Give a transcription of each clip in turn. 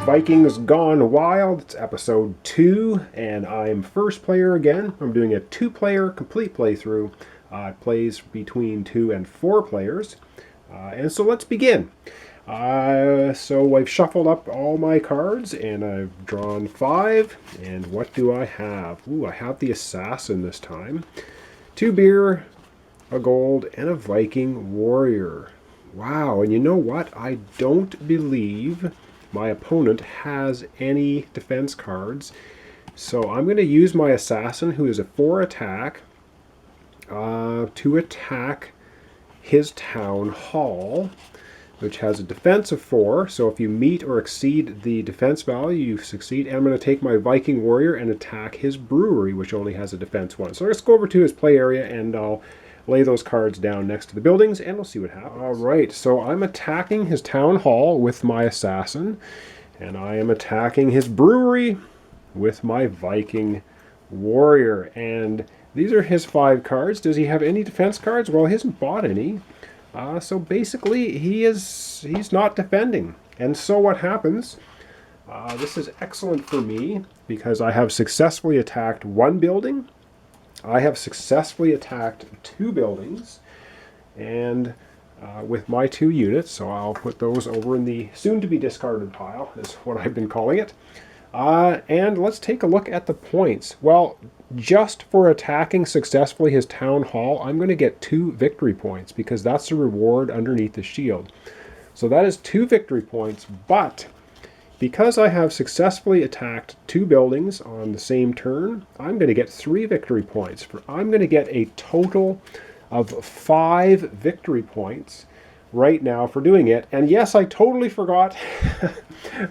Vikings Gone Wild. It's episode 2, and I'm first player again. I'm doing a 2-player complete playthrough. It plays between 2 and 4 players. And so let's begin. So I've shuffled up all my cards, and I've drawn 5. And what do I have? Ooh, I have the Assassin this time. 2 beer, a gold, and a Viking Warrior. Wow, and you know what? I don't believe my opponent has any defense cards. So I'm going to use my Assassin, who is a 4 attack, to attack his Town Hall, which has a defense of 4. So if you meet or exceed the defense value, you succeed. And I'm going to take my Viking Warrior and attack his brewery, which only has a defense 1. So let's go over to his play area, and I'll lay those cards down next to the buildings, and we'll see what happens. All right, so I'm attacking his town hall with my Assassin, and I am attacking his brewery with my Viking Warrior. And these are his 5 cards. Does he have any defense cards? Well, he hasn't bought any. So basically, he's not defending. And so what happens? This is excellent for me because I have successfully attacked 1 building. I have successfully attacked 2 buildings, and with my 2 units, so I'll put those over in the soon-to-be discarded pile, is what I've been calling it. And let's take a look at the points. Well, just for attacking successfully his town hall, I'm going to get 2 victory points, because that's the reward underneath the shield. So that is 2 victory points, but because I have successfully attacked 2 buildings on the same turn, I'm going to get 3 victory points. I'm going to get a total of 5 victory points right now for doing it. And yes, I totally forgot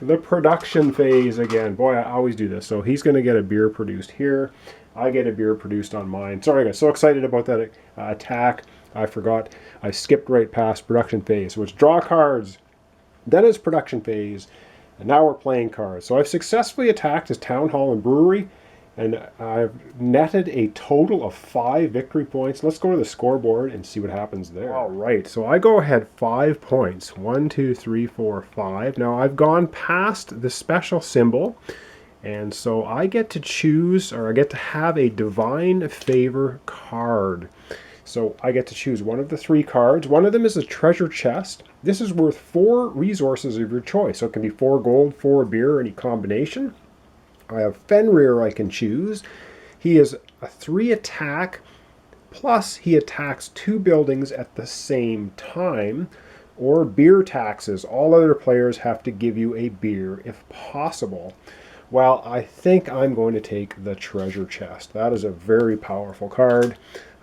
the production phase again. Boy, I always do this. So he's going to get a beer produced here. I get a beer produced on mine. Sorry, I got so excited about that attack. I forgot. I skipped right past production phase. So it's draw cards, then it's production phase, and now we're playing cards. So I've successfully attacked his town hall and brewery, and I've netted a total of 5 victory points. Let's go to the scoreboard and see what happens there. All right, so I go ahead 5 points. 1, 2, 3, 4, 5. Now I've gone past the special symbol, and so I get to choose, or I get to have a divine favor card. So I get to choose one of the 3 cards. One of them is a treasure chest. This is worth 4 resources of your choice. So it can be 4 gold, 4 beer, any combination. I have Fenrir I can choose. He is a 3 attack, plus he attacks 2 buildings at the same time. Or beer taxes. All other players have to give you a beer if possible. Well, I think I'm going to take the treasure chest. That is a very powerful card.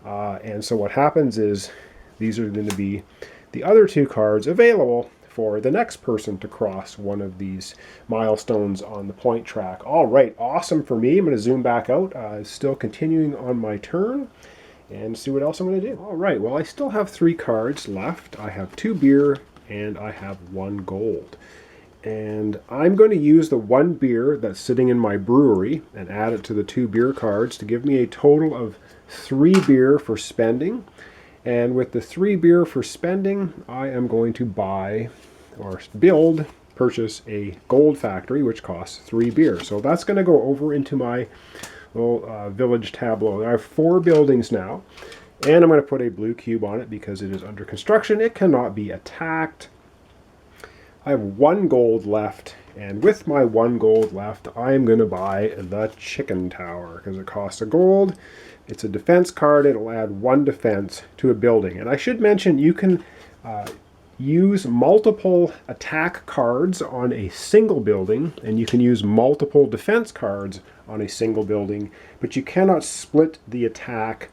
And so what happens is these are going to be the other 2 cards available for the next person to cross one of these milestones on the point track. All right, awesome for me. I'm going to zoom back out, still continuing on my turn, and see what else I'm going to do. All right, well, I still have 3 cards left. I have 2 beer, and I have 1 gold. And I'm going to use the 1 beer that's sitting in my brewery and add it to the 2 beer cards to give me a total of 3 beer for spending. And with the 3 beer for spending, I am going to buy or purchase a gold factory, which costs 3 beer. So that's going to go over into my little village tableau. I have 4 buildings now, and I'm going to put a blue cube on it because it is under construction. It cannot be attacked. I have 1 gold left, and with my 1 gold left, I'm going to buy the chicken tower because it costs a gold. It's a defense card. It'll add 1 defense to a building. And I should mention you can use multiple attack cards on a single building, and you can use multiple defense cards on a single building, but you cannot split the attack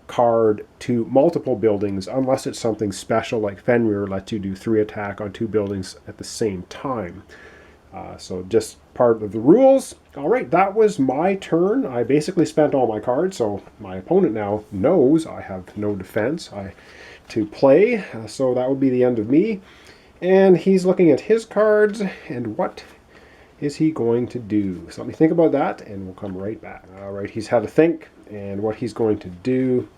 card to multiple buildings unless it's something special like Fenrir lets you do 3 attack on 2 buildings at the same time. So just part of the rules. All right, that was my turn. I basically spent all my cards, so my opponent now knows I have no defense to play. So that would be the end of me. And he's looking at his cards, and what is he going to do? So let me think about that, and we'll come right back. All right, he's had to think, and what he's going to do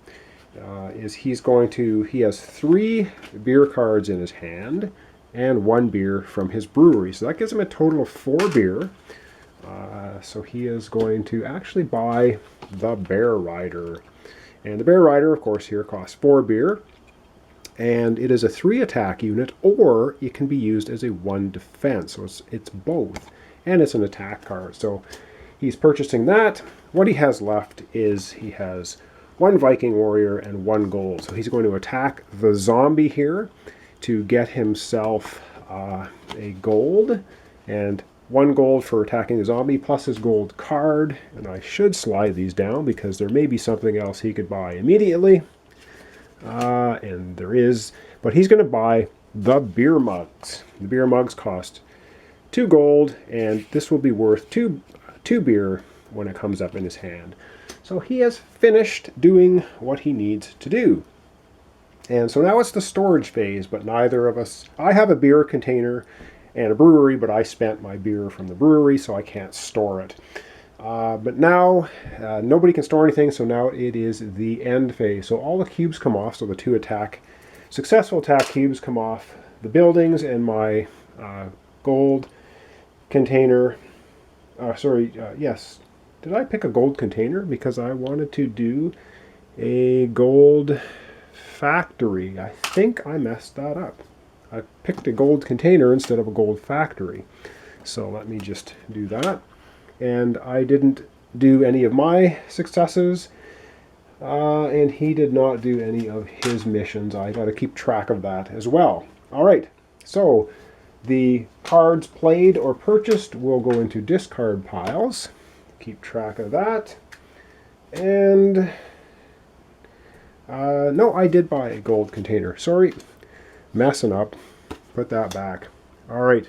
is he has 3 beer cards in his hand, and 1 beer from his brewery. So that gives him a total of 4 beer. So he is going to actually buy the Bear Rider. And the Bear Rider, of course, here costs 4 beer. And it is a 3 attack unit, or it can be used as a 1 defense. So it's both. And it's an attack card. So he's purchasing that. What he has left is he has 1 Viking warrior and 1 gold. So he's going to attack the zombie here to get himself a gold. And 1 gold for attacking the zombie plus his gold card. And I should slide these down because there may be something else he could buy immediately. And there is, but he's going to buy the beer mugs. The beer mugs cost 2 gold, and this will be worth 2 beer when it comes up in his hand. So he has finished doing what he needs to do. And so now it's the storage phase, but neither of us, I have a beer container and a brewery, but I spent my beer from the brewery, so I can't store it. But now nobody can store anything, so now it is the end phase. So all the cubes come off, so the 2 successful attack cubes come off the buildings, and my gold container, yes, did I pick a gold container? Because I wanted to do a gold factory. I think I messed that up. I picked a gold container instead of a gold factory. So let me just do that. And I didn't do any of my successes, and he did not do any of his missions. I got to keep track of that as well. All right, so the cards played or purchased will go into discard piles. Keep track of that. And no, I did buy a gold container. Sorry, messing up. Put that back. All right,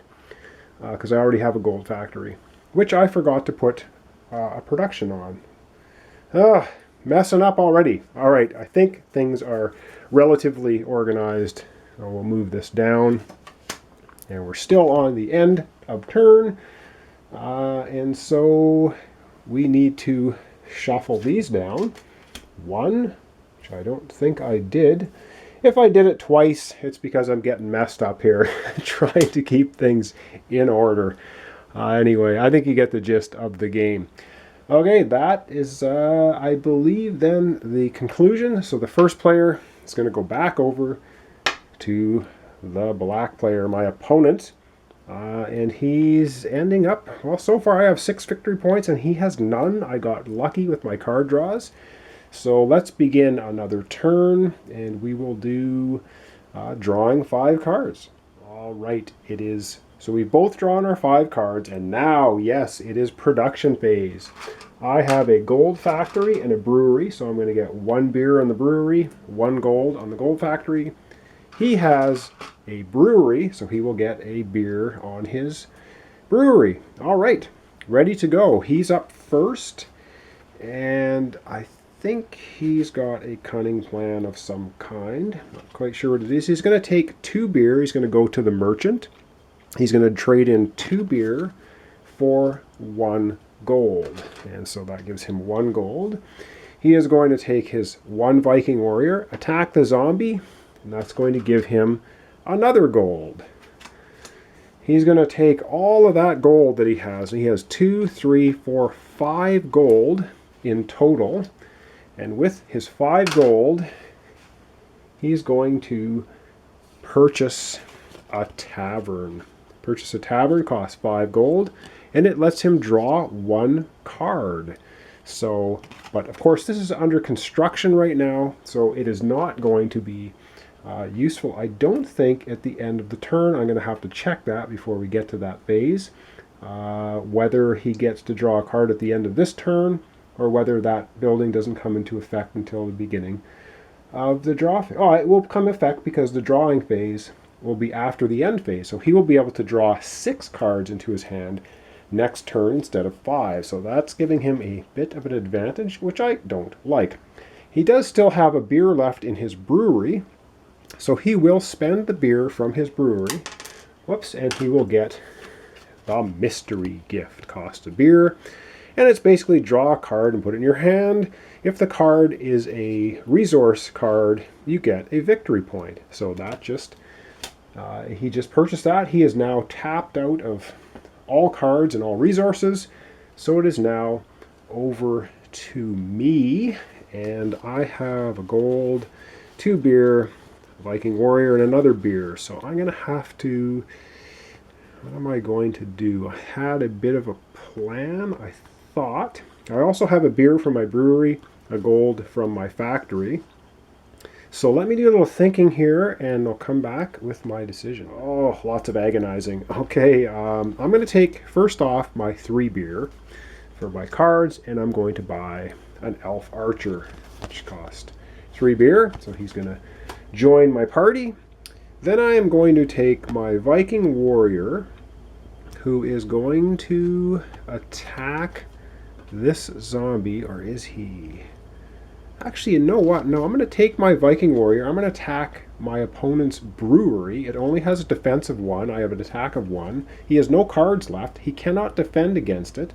because I already have a gold factory, which I forgot to put a production on. Messing up already. All right, I think things are relatively organized. So we'll move this down. And we're still on the end of turn. And so we need to shuffle these down. 1, which I don't think I did. If I did it twice, it's because I'm getting messed up here, trying to keep things in order. Anyway, I think you get the gist of the game. Okay, that is, I believe, then the conclusion. So the first player is going to go back over to the black player, my opponent. And he's ending up, well, so far I have 6 victory points and he has none. I got lucky with my card draws. So let's begin another turn, and we will do drawing 5 cards. All right, it is. So we've both drawn our 5 cards, and now, yes, it is production phase. I have a gold factory and a brewery, so I'm going to get 1 beer on the brewery, 1 gold on the gold factory. He has a brewery, so he will get a beer on his brewery. All right, ready to go. He's up first, and I think he's got a cunning plan of some kind. Not quite sure what it is. He's going to take 2 beer. He's going to go to the merchant. He's going to trade in 2 beer for 1 gold. And so that gives him 1 gold. He is going to take his 1 Viking warrior, attack the zombie, and that's going to give him another gold. He's going to take all of that gold that he has. He has 2, 3, 4, 5 gold in total. And with his 5 gold, he's going to purchase a tavern. Purchase a tavern costs 5 gold, and it lets him draw 1 card. So, but of course this is under construction right now, so it is not going to be useful. I don't think at the end of the turn. I'm going to have to check that before we get to that phase. Whether he gets to draw a card at the end of this turn, or whether that building doesn't come into effect until the beginning of the draw phase. Oh, it will come effect because the drawing phase will be after the end phase. So he will be able to draw 6 cards into his hand next turn instead of 5. So that's giving him a bit of an advantage, which I don't like. He does still have a beer left in his brewery, so he will spend the beer from his brewery. Whoops, and he will get the mystery gift. Cost a beer. And it's basically draw a card and put it in your hand. If the card is a resource card, you get a victory point. So that just He just purchased that. He is now tapped out of all cards and all resources. So it is now over to me. And I have a gold, 2 beer, Viking Warrior, and another beer. So I'm going to have to... What am I going to do? I had a bit of a plan, I thought. I also have a beer from my brewery, a gold from my factory. So let me do a little thinking here, and I'll come back with my decision. Oh, lots of agonizing. Okay, I'm going to take, first off, my 3 beer for my cards, and I'm going to buy an Elf Archer, which cost 3 beer. So he's going to join my party. Then I am going to take my Viking Warrior, who is going to attack this zombie, or is he? Actually, you know what? No, I'm going to take my Viking Warrior. I'm going to attack my opponent's brewery. It only has a defense of 1. I have an attack of 1. He has no cards left. He cannot defend against it.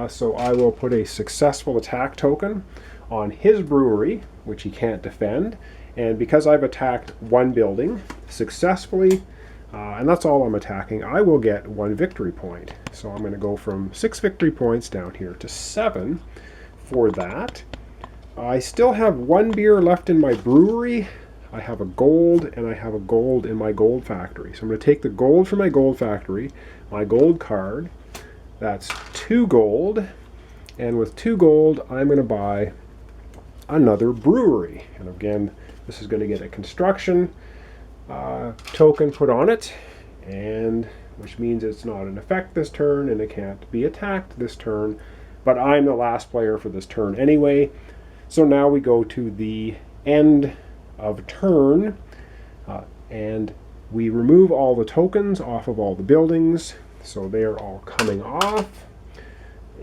So I will put a successful attack token on his brewery, which he can't defend. And because I've attacked 1 building successfully, and that's all I'm attacking, I will get 1 victory point. So I'm going to go from 6 victory points down here to 7 for that. I still have 1 beer left in my brewery. I have a gold, and I have a gold in my gold factory. So I'm going to take the gold from my gold factory, my gold card. That's 2 gold. And with 2 gold, I'm going to buy another brewery. And again, this is going to get a construction token put on it, and which means it's not in effect this turn, and it can't be attacked this turn. But I'm the last player for this turn anyway. So now we go to the end of turn, and we remove all the tokens off of all the buildings. So they are all coming off.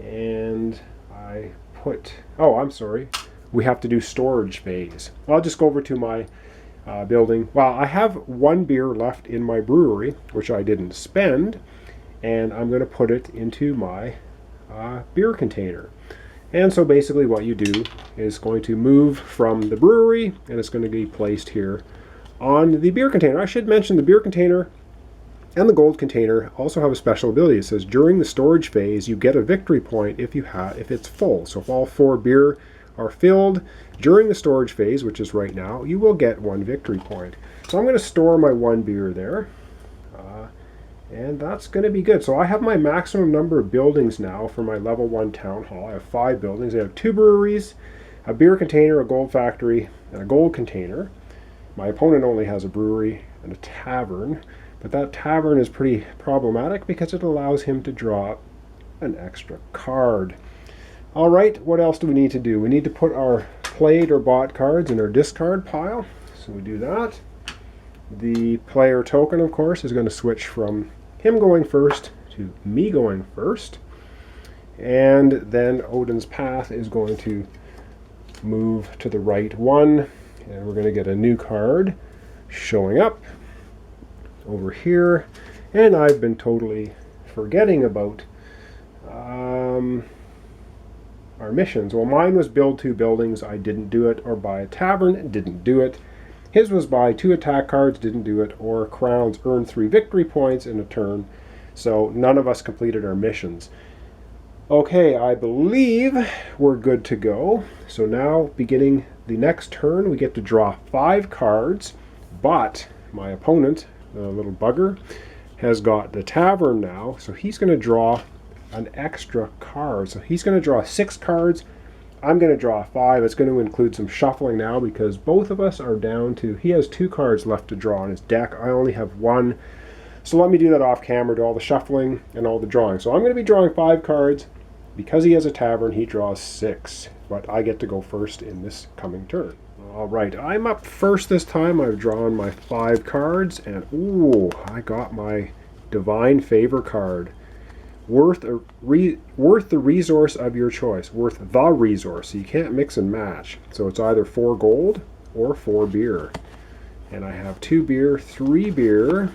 And I put... Oh, I'm sorry. We have to do storage phase. I'll just go over to my building. Well, I have 1 beer left in my brewery, which I didn't spend, and I'm going to put it into my beer container. And so basically what you do is going to move from the brewery, and it's going to be placed here on the beer container. I should mention the beer container and the gold container also have a special ability. It says during the storage phase, you get a victory point if it's full. So if all 4 beer are filled during the storage phase, which is right now, you will get 1 victory point. So I'm going to store my 1 beer there. And that's going to be good. So I have my maximum number of buildings now for my level 1 town hall. I have 5 buildings. I have 2 breweries, a beer container, a gold factory, and a gold container. My opponent only has a brewery and a tavern, but that tavern is pretty problematic because it allows him to draw an extra card. All right, what else do we need to do? We need to put our played or bought cards in our discard pile. So we do that. The player token, of course, is going to switch from him going first to me going first. And then Odin's Path is going to move to the right 1. And we're going to get a new card showing up over here. And I've been totally forgetting about our missions. Well, mine was build 2 buildings. I didn't do it. Or buy a tavern. Didn't do it. His was buy 2 attack cards, didn't do it, or crowns, earn 3 victory points in a turn. So none of us completed our missions. Okay, I believe we're good to go. So now, beginning the next turn, we get to draw 5 cards, but my opponent, the little bugger, has got the tavern now, so he's going to draw an extra card. So he's going to draw 6 cards. I'm going to draw 5. It's going to include some shuffling now because both of us are down to... He has 2 cards left to draw on his deck. I only have 1. So let me do that off camera, do all the shuffling and all the drawing. So I'm going to be drawing 5 cards. Because he has a tavern, he draws 6. But I get to go first in this coming turn. All right, I'm up first this time. I've drawn my 5 cards. And, ooh, I got my Divine Favor card. Worth the resource of your choice. Worth the resource. So you can't mix and match. So it's either 4 gold or 4 beer. And I have 2 beer, 3 beer,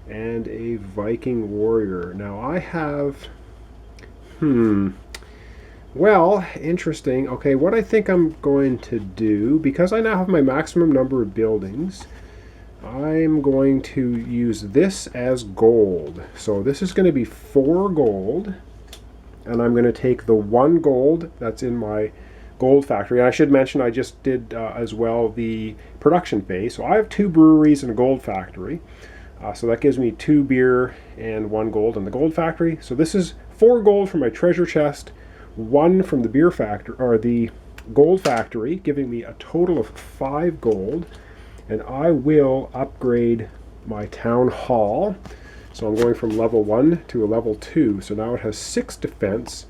and a Viking Warrior. Now I have... Well, interesting. Okay, what I think I'm going to do, because I now have my maximum number of buildings, I'm going to use this as gold. So this is going to be 4 gold, and I'm going to take the 1 gold that's in my gold factory. And I should mention I just did as well the production phase. So I have 2 breweries and a gold factory. So that gives me 2 beer and 1 gold in the gold factory. So this is 4 gold from my treasure chest, 1 from the beer factory, or the gold factory, giving me a total of 5 gold. And I will upgrade my town hall. So I'm going from level 1 to a level 2. So now it has 6 defense.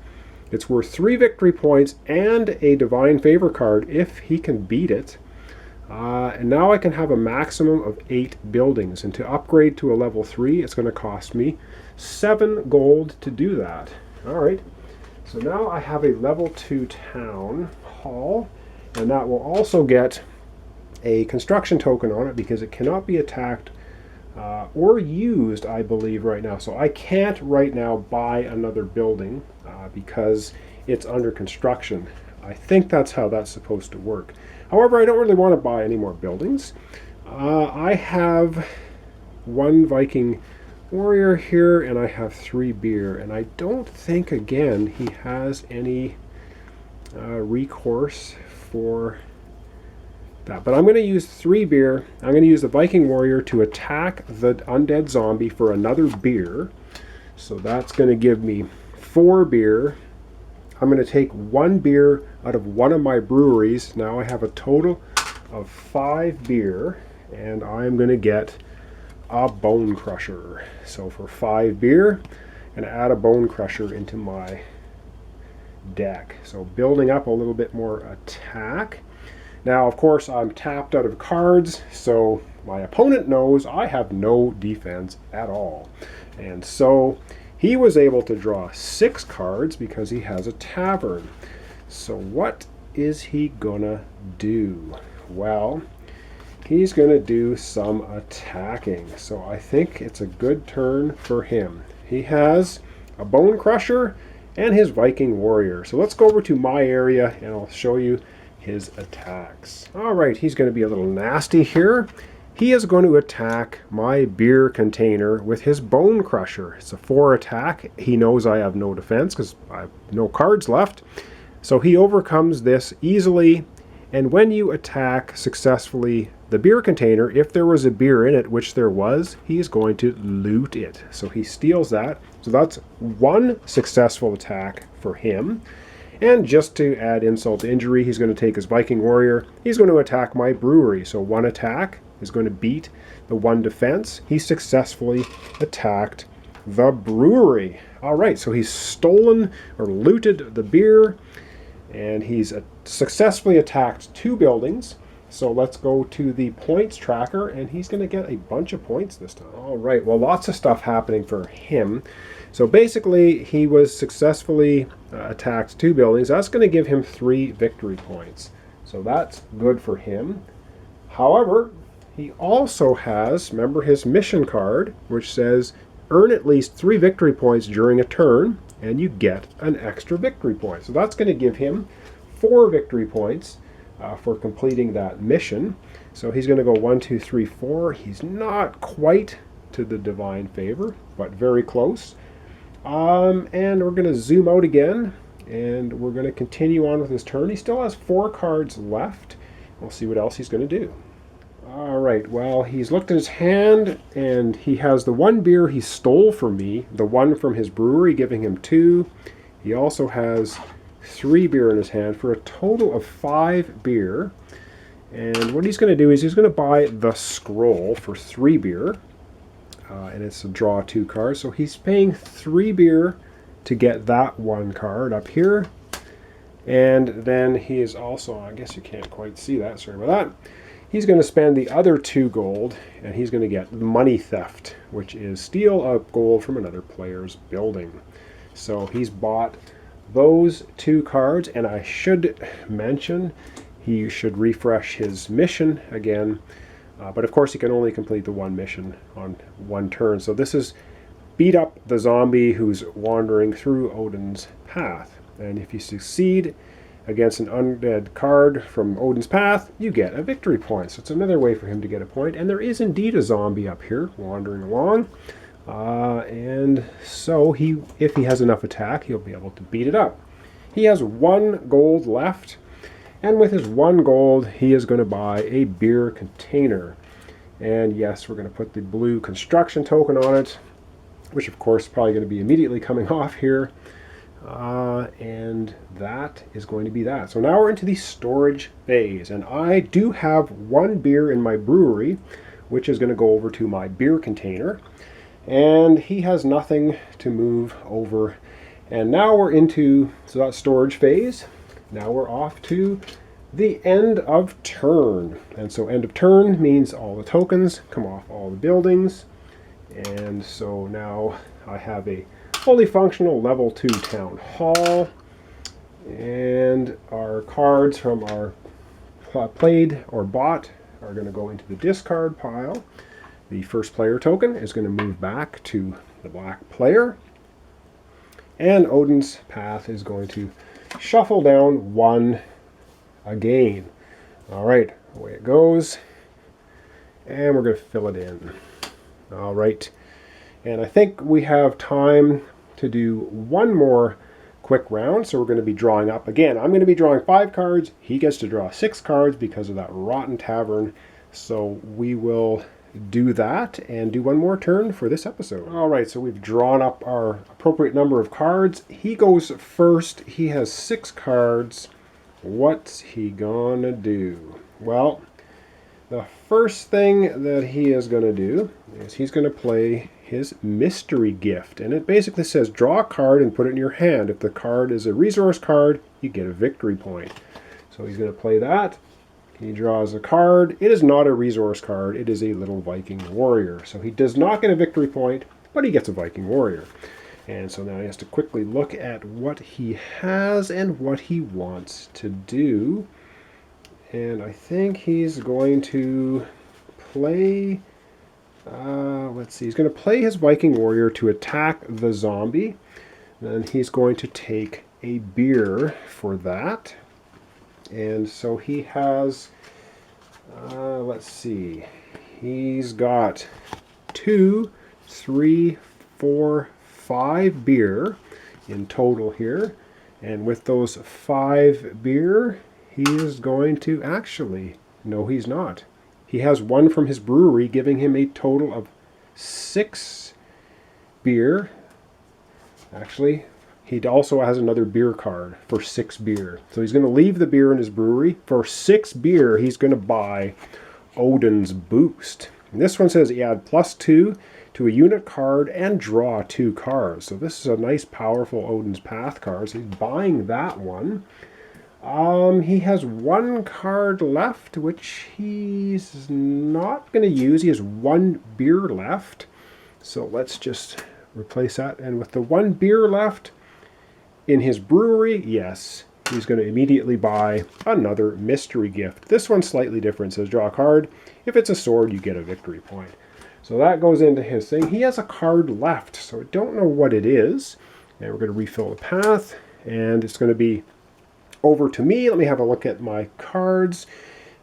It's worth 3 victory points and a divine favor card if he can beat it. And now I can have a maximum of 8 buildings. And to upgrade to a level 3, it's going to cost me 7 gold to do that. Alright, so now I have a level 2 town hall. And that will also get a construction token on it because it cannot be attacked or used, I believe, right now. So I can't right now buy another building because it's under construction. I think that's how that's supposed to work. However, I don't really want to buy any more buildings. I have 1 Viking warrior here, and I have 3 beer, and I don't think, again, he has any recourse for that. But I'm going to use 3 beer. I'm going to use the Viking warrior to attack the undead zombie for another beer. So that's going to give me 4 beer. I'm going to take 1 beer out of one of my breweries. Now I have a total of 5 beer, and I'm going to get a bone crusher. So for 5 beer, I'm going to add a bone crusher into my deck. So building up a little bit more attack. Now, of course, I'm tapped out of cards, so my opponent knows I have no defense at all. And so he was able to draw 6 cards because he has a tavern. So what is he gonna do? Well, he's gonna do some attacking. So I think it's a good turn for him. He has a bone crusher and his Viking warrior. So let's go over to my area and I'll show you his attacks. All right, he's going to be a little nasty here. He is going to attack my beer container with his bone crusher. It's a 4 attack. He knows I have no defense because I have no cards left. So he overcomes this easily. And when you attack successfully the beer container, if there was a beer in it, which there was, he's going to loot it. So he steals that. So that's 1 successful attack for him. And just to add insult to injury, he's going to take his Viking warrior. He's going to attack my brewery. So 1 attack is going to beat the 1 defense. He successfully attacked the brewery. All right, so he's stolen or looted the beer, and he's successfully attacked 2 buildings. So let's go to the points tracker, and he's going to get a bunch of points this time. All right, well, lots of stuff happening for him. So basically, he was successfully attacked 2 buildings. That's going to give him 3 victory points. So that's good for him. However, he also has, remember his mission card, which says earn at least 3 victory points during a turn, and you get an extra victory point. So that's going to give him 4 victory points for completing that mission. So he's going to go 1, 2, 3, 4. He's not quite to the divine favor, but very close. And we're going to zoom out again, and we're going to continue on with his turn. He still has 4 cards left. We'll see what else he's going to do. All right, well, he's looked at his hand, and he has the 1 beer he stole from me, the 1 from his brewery, giving him 2. He also has 3 beer in his hand for a total of 5 beer. And what he's going to do is he's going to buy the scroll for 3 beer. And it's a draw 2 cards. So he's paying 3 beer to get that 1 card up here. And then he is also, I guess you can't quite see that, sorry about that. He's going to spend the other 2 gold, and he's going to get money theft, which is steal a gold from another player's building. So he's bought those 2 cards, and I should mention he should refresh his mission again. But of course, he can only complete the 1 mission on 1 turn. So this is beat up the zombie who's wandering through Odin's path. And if you succeed, against an undead card from Odin's Path, you get a victory point. So it's another way for him to get a point. And there is indeed a zombie up here wandering along. And so if he has enough attack, he'll be able to beat it up. He has 1 gold left. And with his 1 gold, he is going to buy a beer container. And yes, we're going to put the blue construction token on it, which of course is probably going to be immediately coming off here. And that is going to be that. So now we're into the storage phase. And I do have 1 beer in my brewery, which is going to go over to my beer container. And he has nothing to move over. And now we're into that storage phase. Now we're off to the end of turn. And so end of turn means all the tokens come off all the buildings. And so now I have a fully functional level 2 town hall. And our cards from our played or bought are going to go into the discard pile. The first player token is going to move back to the black player. And Odin's Path is going to shuffle down 1 again. All right, away it goes. And we're going to fill it in. All right. And I think we have time to do 1 more quick round. So we're going to be drawing up. Again, I'm going to be drawing 5 cards. He gets to draw 6 cards because of that rotten tavern. So we will do that and do 1 more turn for this episode. All right, so we've drawn up our appropriate number of cards. He goes first. He has 6 cards. What's he gonna do? Well, the first thing that he is going to do is he's going to play his mystery gift. And it basically says draw a card and put it in your hand. If the card is a resource card, you get a victory point. So he's going to play that. He draws a card. It is not a resource card. It is a little Viking warrior. So he does not get a victory point, but he gets a Viking warrior. And so now he has to quickly look at what he has and what he wants to do. And I think he's going to play, let's see, he's going to play his Viking warrior to attack the zombie. Then he's going to take a beer for that. And so he has, let's see, he's got 2, 3, 4, 5 beer in total here. And with those 5 beer, he is going to actually, no he's not. He has 1 from his brewery, giving him a total of 6 beer. Actually, he also has another beer card for 6 beer. So he's going to leave the beer in his brewery. For 6 beer, he's going to buy Odin's Boost. And this one says he add +2 to a unit card and draw 2 cards. So this is a nice, powerful Odin's Path card. So he's buying that one. He has 1 card left, which he's not going to use. He has 1 beer left. So let's just replace that. And with the 1 beer left in his brewery, yes, he's going to immediately buy another mystery gift. This one's slightly different. It says draw a card. If it's a sword, you get a victory point. So that goes into his thing. He has a card left, so I don't know what it is. And we're going to refill the path. And it's going to be over to me. Let me have a look at my cards.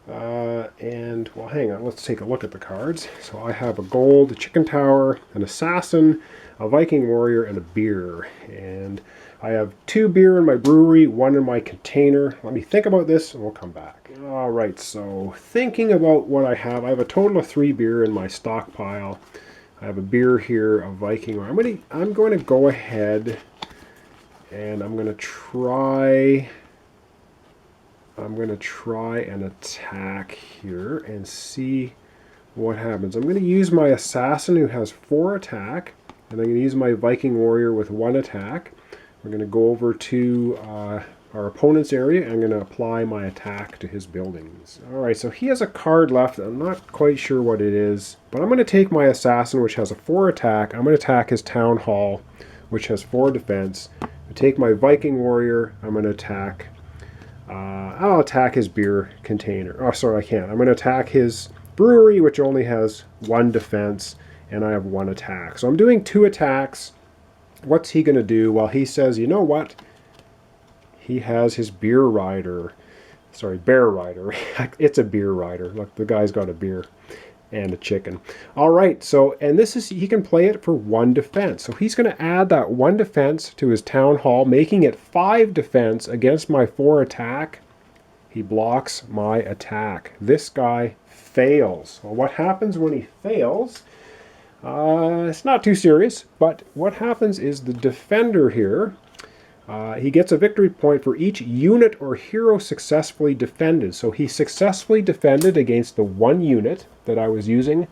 And, well, hang on. Let's take a look at the cards. So I have a gold, a chicken tower, an assassin, a Viking warrior, and a beer. And I have 2 beer in my brewery, 1 in my container. Let me think about this, and we'll come back. All right, so thinking about what I have a total of 3 beer in my stockpile. I have a beer here, a Viking warrior. I'm going to go ahead, and I'm going to try an attack here and see what happens. I'm going to use my assassin who has 4 attack, and I'm going to use my Viking warrior with 1 attack. We're going to go over to our opponent's area, and I'm going to apply my attack to his buildings. Alright, so he has a card left. I'm not quite sure what it is, but I'm going to take my assassin, which has a 4 attack. I'm going to attack his town hall, which has 4 defense. I take my Viking warrior. I'm going to attack, I'll attack his beer container. Oh, sorry, I can't. I'm going to attack his brewery, which only has 1 defense, and I have 1 attack. So I'm doing 2 attacks. What's he going to do? Well, he says, you know what? he has his beer rider. Sorry, bear rider. It's a beer rider. Look, the guy's got a beer and a chicken. All right, so, and this is, he can play it for 1 defense. So he's going to add that 1 defense to his town hall, making it 5 defense against my 4 attack. He blocks my attack. This guy fails. Well, what happens when he fails? It's not too serious, but what happens is the defender here, he gets a victory point for each unit or hero successfully defended. So he successfully defended against the 1 unit that I was using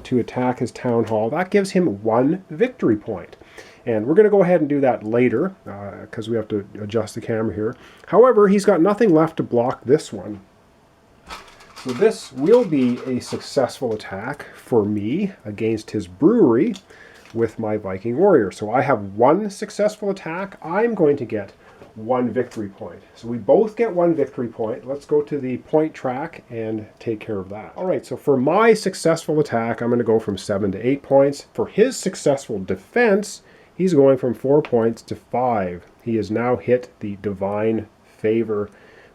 to attack his town hall. That gives him 1 victory point. And we're going to go ahead and do that later because we have to adjust the camera here. However, he's got nothing left to block this one. So this will be a successful attack for me against his brewery with my Viking warrior. So I have 1 successful attack. I'm going to get 1 victory point. So we both get 1 victory point. Let's go to the point track and take care of that. All right, so for my successful attack, I'm going to go from 7 to 8 points. For his successful defense, he's going from 4 points to 5. He has now hit the divine favor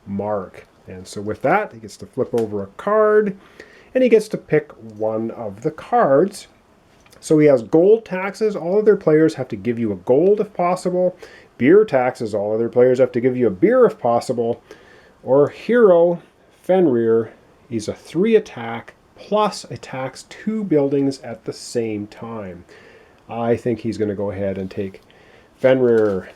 mark. And so with that, he gets to flip over a card, and he gets to pick one of the cards. So he has gold taxes. All other players have to give you a gold if possible. Beer taxes. All other players have to give you a beer if possible. Or hero, Fenrir. He's a 3 attack, plus attacks 2 buildings at the same time. I think he's going to go ahead and take Fenrir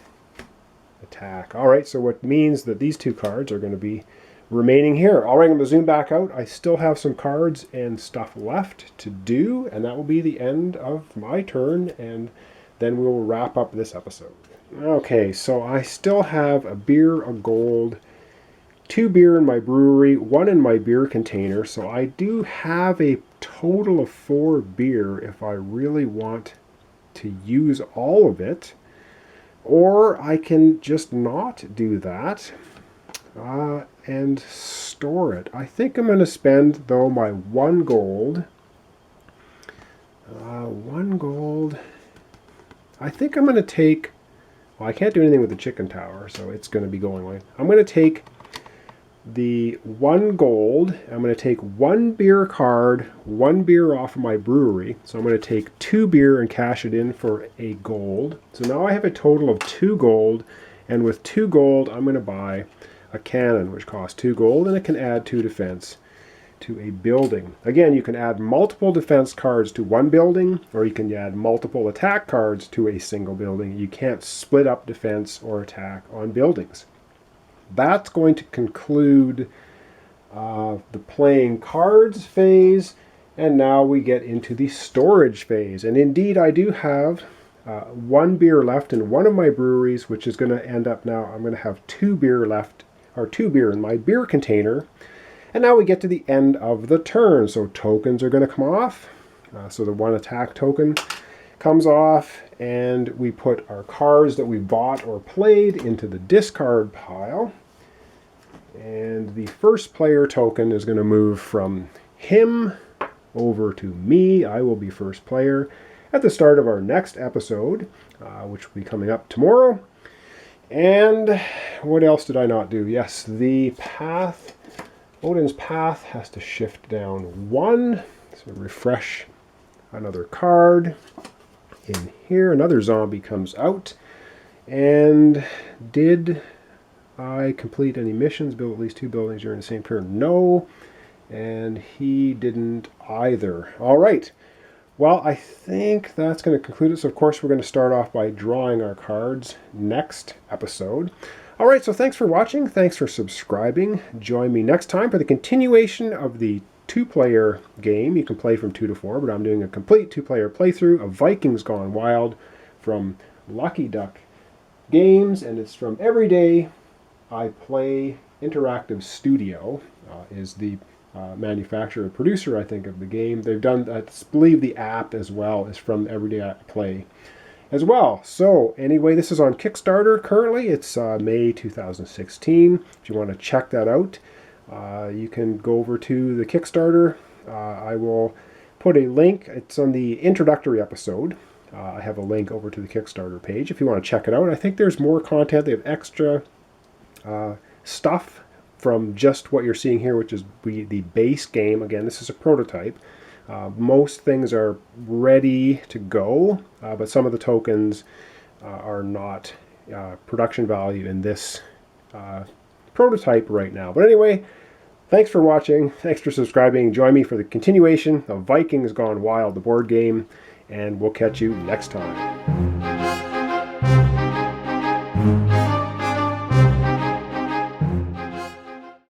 attack. All right, so what means that these 2 cards are going to be remaining here. All right, I'm going to zoom back out. I still have some cards and stuff left to do, and that will be the end of my turn, and then we will wrap up this episode. Okay, so I still have a beer, a gold, 2 beer in my brewery, 1 in my beer container, so I do have a total of 4 beer if I really want to use all of it, or I can just not do that and store it. I think I'm going to spend, though, my 1 gold. 1 gold. I think I'm going to take, well, I can't do anything with the chicken tower, so it's going to be going away. I'm going to take the 1 gold. I'm going to take 1 beer card, 1 beer off of my brewery. So I'm going to take 2 beer and cash it in for a gold. So now I have a total of 2 gold, and with 2 gold, I'm going to buy a cannon, which costs 2 gold, and it can add 2 defense to a building. Again, you can add multiple defense cards to 1 building, or you can add multiple attack cards to a single building. You can't split up defense or attack on buildings. That's going to conclude the playing cards phase, and now we get into the storage phase. And indeed, I do have 1 beer left in one of my breweries, which is going to end up now, I'm going to have 2 beer left, or 2 beer in my beer container. And now we get to the end of the turn. So tokens are going to come off. So the 1 attack token comes off, and we put our cards that we bought or played into the discard pile. And the first player token is going to move from him over to me. I will be first player at the start of our next episode, which will be coming up tomorrow. And what else did I not do? Yes, the path, Odin's path has to shift down 1. So refresh another card. In here, another zombie comes out. And did I complete any missions, build at least 2 buildings during the same turn? No. And he didn't either. All right. Well, I think that's going to conclude it. So, of course, we're going to start off by drawing our cards next episode. All right, so thanks for watching. Thanks for subscribing. Join me next time for the continuation of the 2-player game. You can play from 2 to 4, but I'm doing a complete 2-player playthrough of Vikings Gone Wild from Lucky Duck Games, and it's from Everyday I Play Interactive Studio is the manufacturer and producer, I think, of the game. They've done, I believe the app as well is from Everyday I Play as well. So anyway, this is on Kickstarter currently. It's May 2016. If you want to check that out, you can go over to the Kickstarter. I will put a link. It's on the introductory episode. I have a link over to the Kickstarter page if you want to check it out. I think there's more content. They have extra stuff from just what you're seeing here, which is the base game. Again, this is a prototype. Most things are ready to go, but some of the tokens are not production value in this prototype right now. But anyway, thanks for watching. Thanks for subscribing. Join me for the continuation of Vikings Gone Wild, the board game, and we'll catch you next time.